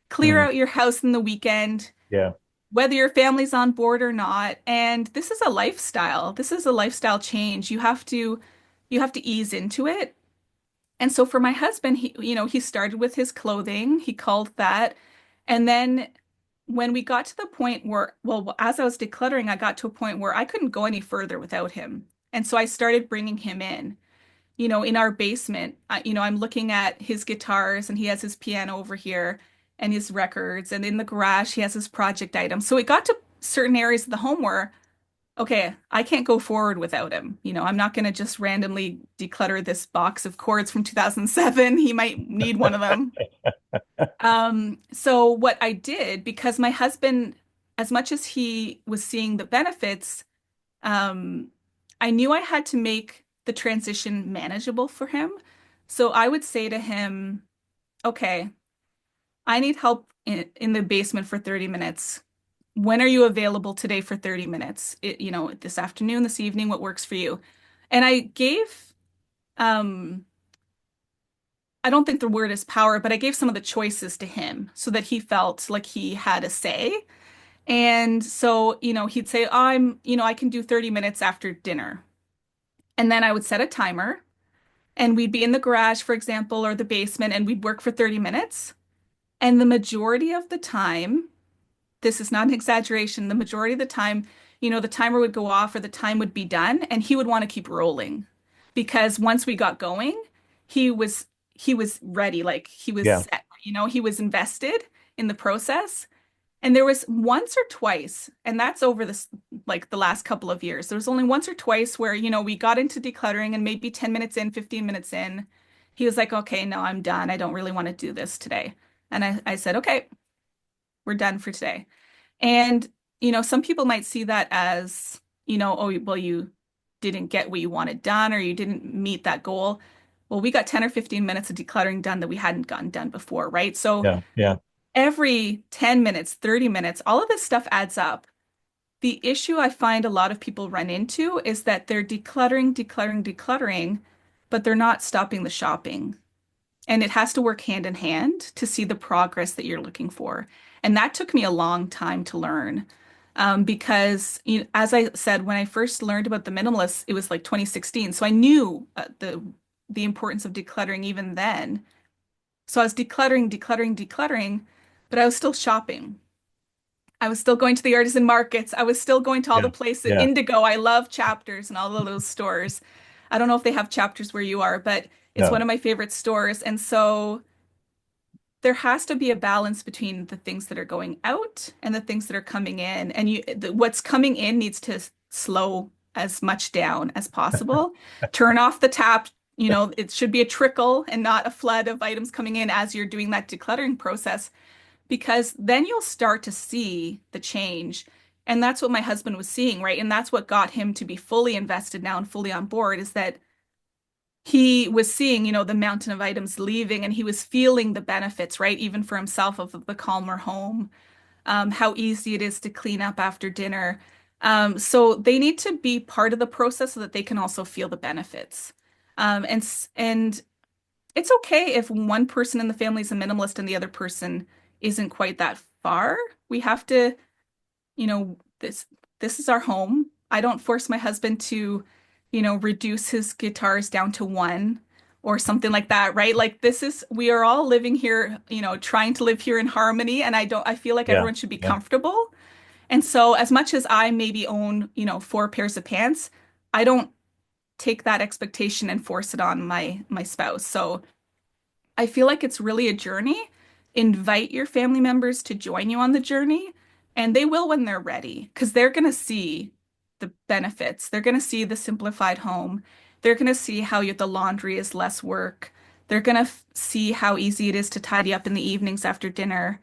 Clear mm, out your house in the weekend, yeah. whether your family's on board or not. And this is a lifestyle. This is a lifestyle change. You have to ease into it. And so for my husband, he started with his clothing. He called that. And then when we got to the point where, well, as I was decluttering, I got to a point where I couldn't go any further without him. And so I started bringing him in. In our basement, I'm looking at his guitars and he has his piano over here and his records. And in the garage, he has his project items. So it got to certain areas of the home where, okay, I can't go forward without him. I'm not going to just randomly declutter this box of chords from 2007. He might need one of them. So what I did, because my husband, as much as he was seeing the benefits, um, I knew I had to make the transition manageable for him. So I would say to him, okay, I need help in the basement for 30 minutes. when are you available today for 30 minutes? This afternoon, this evening, what works for you? And I gave, um, I don't think the word is power, but I gave some of the choices to him so that he felt like he had a say. And so, he'd say, I can do 30 minutes after dinner. And then I would set a timer and we'd be in the garage, for example, or the basement, and we'd work for 30 minutes. And the majority of the time, this is not an exaggeration, the majority of the time, the timer would go off or the time would be done, and he would want to keep rolling because once we got going, he was he was ready, like he was Yeah. set, he was invested in the process. And there was once or twice, and that's over this like the last couple of years. There was only once or twice where, we got into decluttering and maybe 10 minutes in, 15 minutes in, he was like, okay, no, I'm done. I don't really want to do this today. And I said, okay, we're done for today. And, some people might see that as, oh, well, you didn't get what you wanted done or you didn't meet that goal. Well, we got 10 or 15 minutes of decluttering done that we hadn't gotten done before, right? So Yeah. Yeah. every 10 minutes, 30 minutes, all of this stuff adds up. The issue I find a lot of people run into is that they're decluttering, decluttering, decluttering, but they're not stopping the shopping. And it has to work hand in hand to see the progress that you're looking for. And that took me a long time to learn. Because as I said, when I first learned about the minimalists, it was like 2016. So I knew the importance of decluttering even then. So I was decluttering, decluttering, decluttering, but I was still shopping. I was still going to the artisan markets. I was still going to all Yeah. the places. Yeah. Indigo, I love Chapters and all of those stores. I don't know if they have Chapters where you are, but it's one No. of my favorite stores. And so there has to be a balance between the things that are going out and the things that are coming in. And what's coming in needs to slow as much down as possible. Turn off the tap. It should be a trickle and not a flood of items coming in as you're doing that decluttering process, because then you'll start to see the change. And that's what my husband was seeing, right? And that's what got him to be fully invested now and fully on board is that he was seeing, the mountain of items leaving and he was feeling the benefits, right? Even for himself of the calmer home, how easy it is to clean up after dinner. So they need to be part of the process so that they can also feel the benefits. And it's okay if one person in the family is a minimalist and the other person isn't quite that far. We have to, this is our home. I don't force my husband to, reduce his guitars down to one or something like that, right? Like we are all living here, trying to live here in harmony. And I feel like Yeah. everyone should be Yeah. comfortable. And so as much as I maybe own, four pairs of pants, I don't take that expectation and force it on my spouse. So I feel like it's really a journey. Invite your family members to join you on the journey, and they will when they're ready, because they're going to see the benefits. They're going to see the simplified home. They're going to see how the laundry is less work. They're going to see how easy it is to tidy up in the evenings after dinner.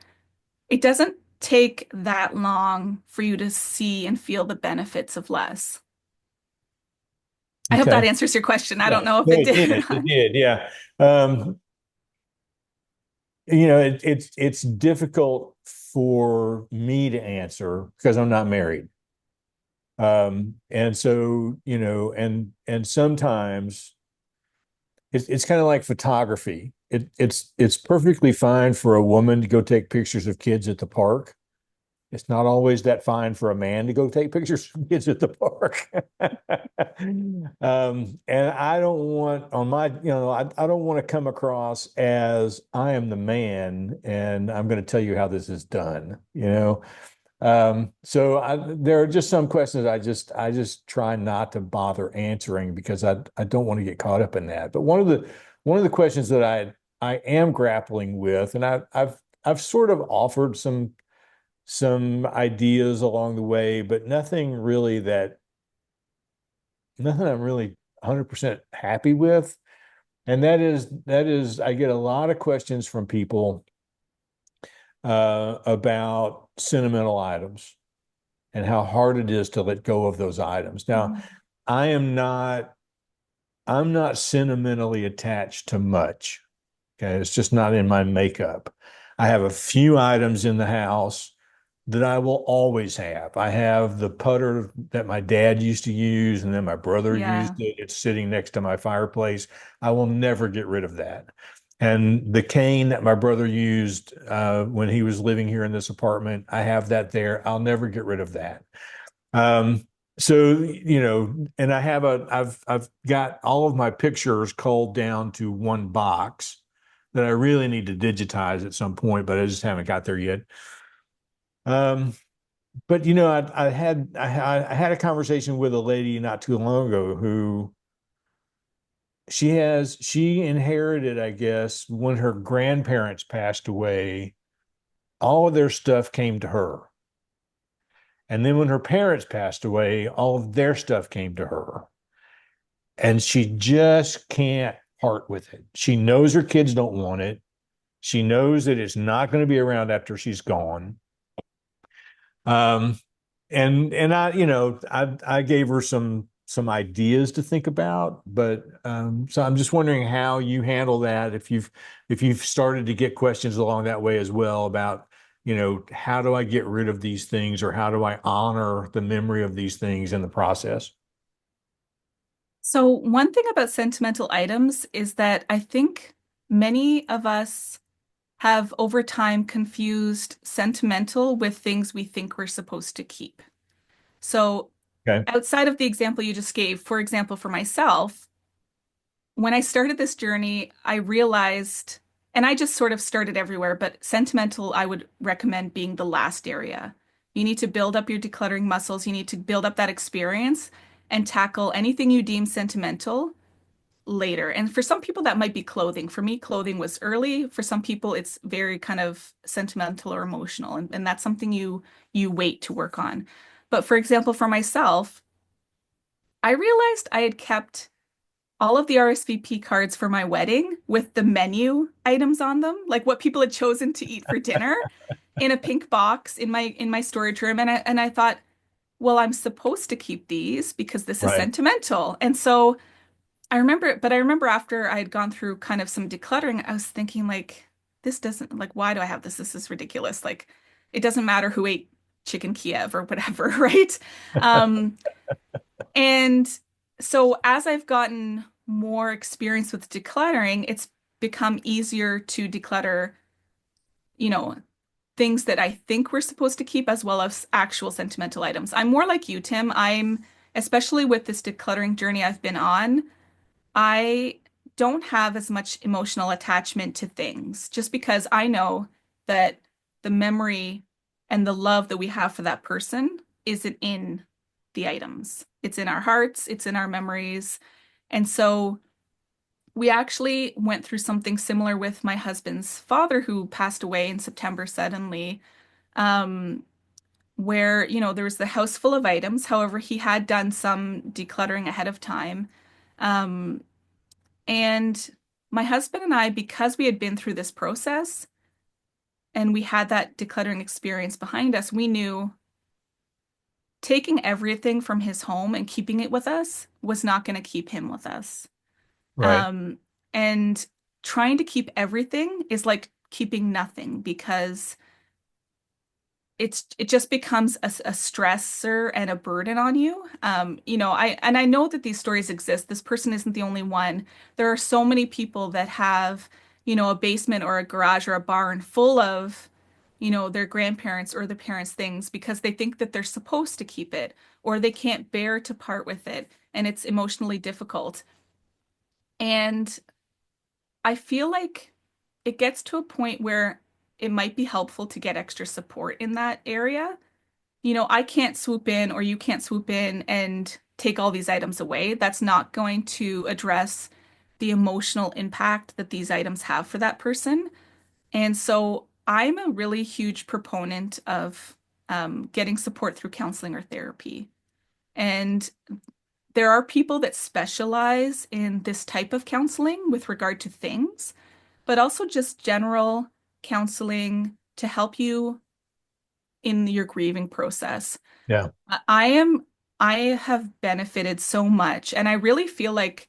It doesn't take that long for you to see and feel the benefits of less. I hope that Okay. answers your question. I Yeah. don't know if No, it it did or did. It not. did. Yeah. It's difficult for me to answer because I'm not married. And so, and sometimes it's kind of like photography. It's perfectly fine for a woman to go take pictures of kids at the park. It's not always that fine for a man to go take pictures of kids at the park. And I don't want on my, I don't want to come across as I am the man and I'm going to tell you how this is done. There are just some questions I just try not to bother answering because I don't want to get caught up in that. But one of the questions that I am grappling with, and I've sort of offered some ideas along the way, but nothing I'm really 100% happy with. And that is I get a lot of questions from people about sentimental items and how hard it is to let go of those items. Now, Mhm. I am not I'm not sentimentally attached to much. Okay, it's just not in my makeup. I have a few items in the house that I will always have. I have the putter that my dad used to use, and then my brother Yeah. used it. It's sitting next to my fireplace. I will never get rid of that. And the cane that my brother used when he was living here in this apartment, I have that there. I'll never get rid of that. Um, so, and I've got all of my pictures culled down to one box that I really need to digitize at some point, but I just haven't got there yet. Um, but I had a conversation with a lady not too long ago who she inherited, I guess, when her grandparents passed away, all of their stuff came to her. And then when her parents passed away, all of their stuff came to her. And she just can't part with it. She knows her kids don't want it. She knows that it's not going to be around after she's gone. Um, and I gave her some ideas to think about, but so I'm just wondering how you handle that if you've started to get questions along that way as well about, how do I get rid of these things or how do I honor the memory of these things in the process? So one thing about sentimental items is that I think many of us have over time confused sentimental with things we think we're supposed to keep. So Okay. outside of the example you just gave, for example, for myself, when I started this journey, I realized, and I just sort of started everywhere, but sentimental, I would recommend being the last area. You need to build up your decluttering muscles. You need to build up that experience and tackle anything you deem sentimental later. And for some people, that might be clothing. For me, clothing was early. For some people, it's very kind of sentimental or emotional, and that's something you wait to work on. But for example, for myself, I realized I had kept all of the RSVP cards for my wedding with the menu items on them, like what people had chosen to eat for dinner, in a pink box in my storage room. And I thought, well, I'm supposed to keep these because this is Right. sentimental. And so I remember after I had gone through kind of some decluttering, I was thinking like, this doesn't like, why do I have this? This is ridiculous. Like, it doesn't matter who ate chicken Kiev or whatever, right? Um, and so as I've gotten more experience with decluttering, it's become easier to declutter, you know, things that I think we're supposed to keep as well as actual sentimental items. I'm more like you, Tim. Especially with this decluttering journey I've been on, I don't have as much emotional attachment to things just because I know that the memory and the love that we have for that person isn't in the items. It's in our hearts, it's in our memories. And so we actually went through something similar with my husband's father who passed away in September suddenly, um, where, there was the house full of items. However, he had done some decluttering ahead of time. Um, and my husband and I, because we had been through this process and we had that decluttering experience behind us, we knew taking everything from his home and keeping it with us was not going to keep him with us. Right. Um, and trying to keep everything is like keeping nothing because it just becomes a stressor and a burden on you. I know that these stories exist. This person isn't the only one. There are so many people that have, a basement or a garage or a barn full of, their grandparents or their parents' things because they think that they're supposed to keep it or they can't bear to part with it and it's emotionally difficult. And I feel like it gets to a point where it might be helpful to get extra support in that area. I can't swoop in or you can't swoop in and take all these items away. That's not going to address the emotional impact that these items have for that person. And so I'm a really huge proponent of getting support through counseling or therapy. And there are people that specialize in this type of counseling with regard to things, but also just general counseling to help you in your grieving process. Yeah. I am, I have benefited so much, and I really feel like,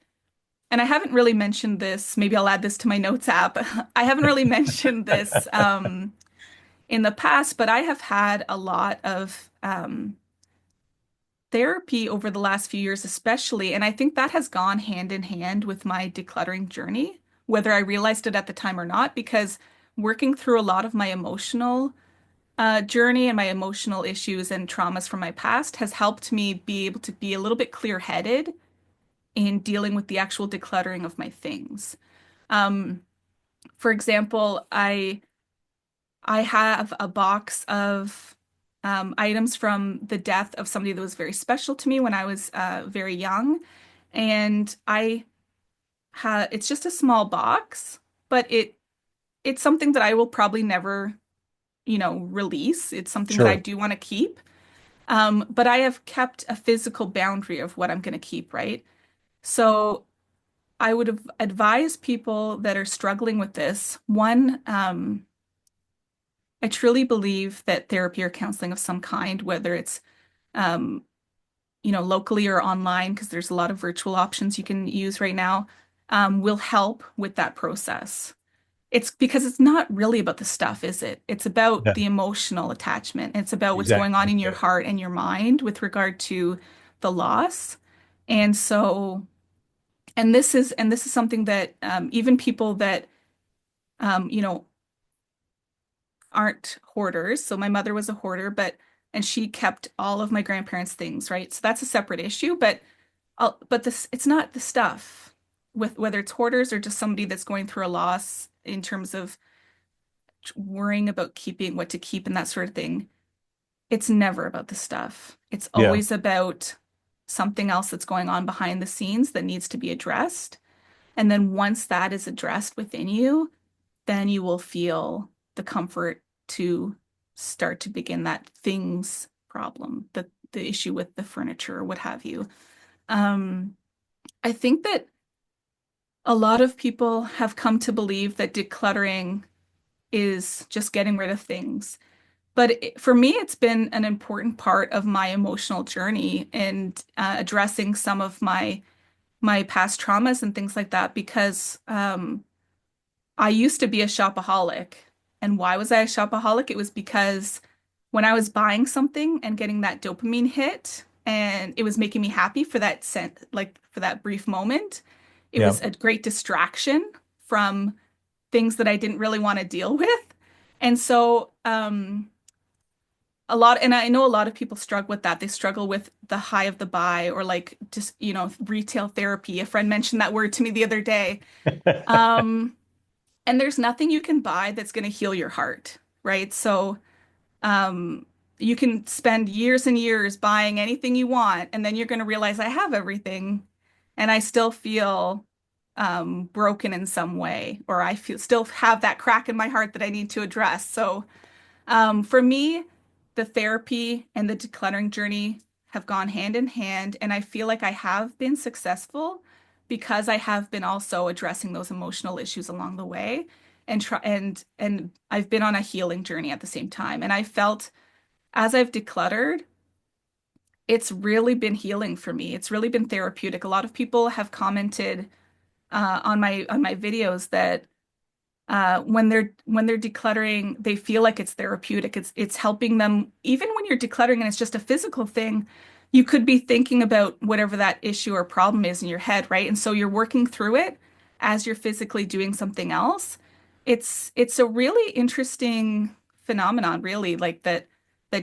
and I haven't really mentioned this, maybe I'll add this to my notes app. I haven't really mentioned this in the past, but I have had a lot of therapy over the last few years, especially. And I think that has gone hand in hand with my decluttering journey, whether I realized it at the time or not, because working through a lot of my emotional journey and my emotional issues and traumas from my past has helped me be able to be a little bit clear-headed in dealing with the actual decluttering of my things. Um, for example, I have a box of items from the death of somebody that was very special to me when I was very young. And I have it's just a small box, but it's something that I will probably never, release. It's something that I Sure. do want to keep. But I have kept a physical boundary of what I'm going to keep, right? So I would have advised people that are struggling with this. One, I truly believe that therapy or counseling of some kind, whether it's um, locally or online, because there's a lot of virtual options you can use right now, will help with that process. It's because it's not really about the stuff, is it? It's about Yeah, the emotional attachment. It's about what's going on exactly. in your Yeah. heart and your mind with regard to the loss. And so, and this is something that even people that um, you know aren't hoarders. So my mother was a hoarder, and she kept all of my grandparents' things, right? So that's a separate issue, but this it's not the stuff with whether it's hoarders or just somebody that's going through a loss in terms of worrying about keeping what to keep and that sort of thing. It's never about the stuff. It's Yeah. always about something else that's going on behind the scenes that needs to be addressed. And then once that is addressed within you, then you will feel the comfort to start to begin that things problem, the issue with the furniture or what have you. Um, I think that a lot of people have come to believe that decluttering is just getting rid of things. But for me, it's been an important part of my emotional journey and addressing some of my past traumas and things like that because I used to be a shopaholic. And why was I a shopaholic? It was because when I was buying something and getting that dopamine hit and it was making me happy for that like for that brief moment, it Yeah. was a great distraction from things that I didn't really want to deal with. And so, and I know a lot of people struggle with that. They struggle with the high of the buy or like just, retail therapy. A friend mentioned that word to me the other day. Um, and there's nothing you can buy that's going to heal your heart, right? So, um, you can spend years and years buying anything you want, and then you're going to realize I have everything, and I still feel broken in some way, or I feel still have that crack in my heart that I need to address. So, for me, the therapy and the decluttering journey have gone hand in hand, and I feel like I have been successful because I have been also addressing those emotional issues along the way and I've been on a healing journey at the same time. And I felt as I've decluttered, it's really been healing for me. It's really been therapeutic. A lot of people have commented on my videos that when they're decluttering, they feel like it's therapeutic. It's helping them. Even when you're decluttering and it's just a physical thing, you could be thinking about whatever that issue or problem is in your head, right? And so you're working through it as you're physically doing something else. It's a really interesting phenomenon, really, like that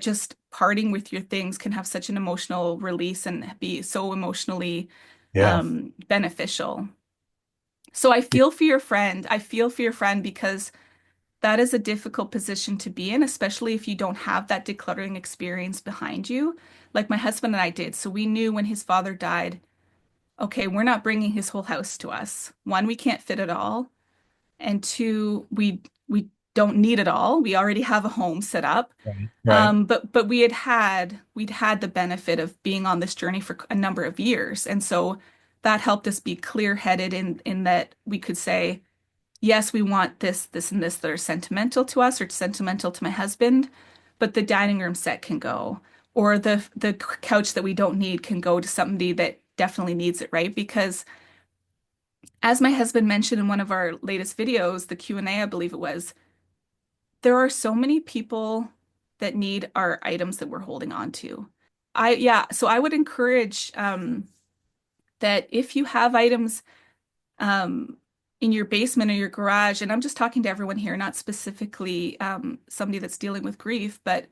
just parting with your things can have such an emotional release and be so emotionally Yeah. beneficial. So I feel for your friend. I feel for your friend because that is a difficult position to be in, especially if you don't have that decluttering experience behind you, like my husband and I did. So we knew when his father died, okay, we're not bringing his whole house to us. One, we can't fit it all, and two, we don't need it all. We already have a home set up. Right. Right. But we'd had the benefit of being on this journey for a number of years, and so that helped us be clear-headed in that we could say yes, we want this, this, and this that are sentimental to us or sentimental to my husband, but the dining room set can go, or the couch that we don't need can go to somebody that definitely needs it, right? Because as my husband mentioned in one of our latest videos, the Q&A, I believe it was, there are so many people that need our items that we're holding on to. Yeah, so I would encourage that if you have items um, in your basement or your garage, and I'm just talking to everyone here, not specifically somebody that's dealing with grief, but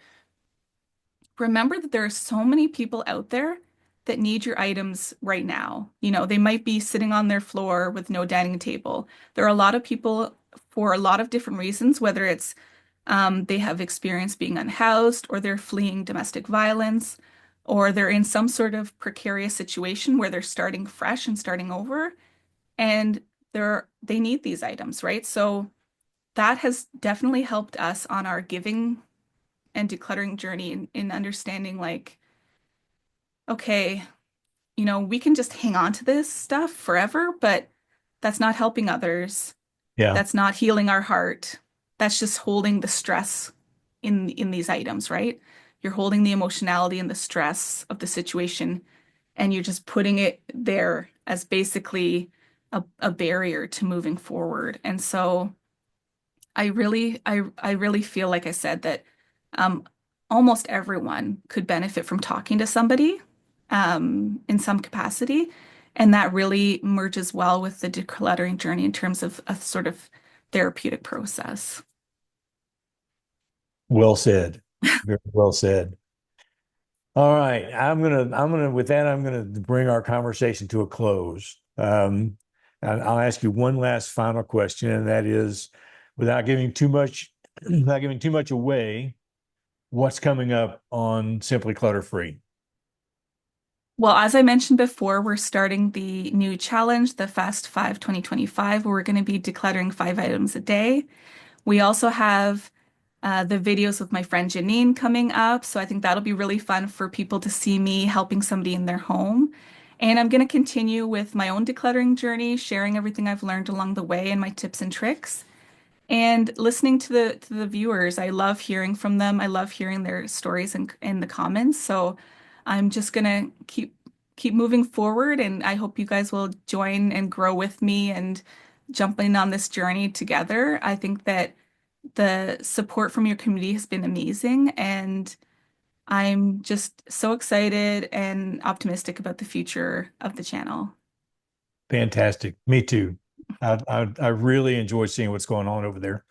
remember that there are so many people out there that need your items right now. You know, they might be sitting on their floor with no dining table. There are a lot of people for a lot of different reasons, whether it's they have experienced being unhoused, or they're fleeing domestic violence, or they're in some sort of precarious situation where they're starting fresh and starting over, and they need these items, right? So that has definitely helped us on our giving and decluttering journey in understanding like, okay, we can just hang on to this stuff forever, but that's not helping others. Yeah. That's not healing our heart. That's just holding the stress in these items, right? You're holding the emotionality and the stress of the situation, and you're just putting it there as basically a barrier to moving forward. And so I really feel like I said that um, almost everyone could benefit from talking to somebody in some capacity, and that really merges well with the decluttering journey in terms of a sort of therapeutic process. Well said. Very well said. All right. With that, I'm gonna bring our conversation to a close. And I'll ask you one last final question, and that is, without giving too much, without giving too much away, what's coming up on Simply Clutter Free? Well, as I mentioned before, we're starting the new challenge, the Fast 5 2025, where we're going to be decluttering 5 items a day. We also have the videos with my friend Janine coming up. So I think that'll be really fun for people to see me helping somebody in their home. And I'm going to continue with my own decluttering journey, sharing everything I've learned along the way and my tips and tricks. And listening to the viewers, I love hearing from them. I love hearing their stories in the comments. So I'm just gonna keep moving forward, and I hope you guys will join and grow with me and jump in on this journey together. I think that the support from your community has been amazing, and I'm just so excited and optimistic about the future of the channel. Fantastic. Me too. I really enjoy seeing what's going on over there.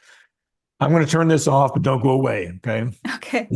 I'm going to turn this off, but don't go away. Okay. Okay.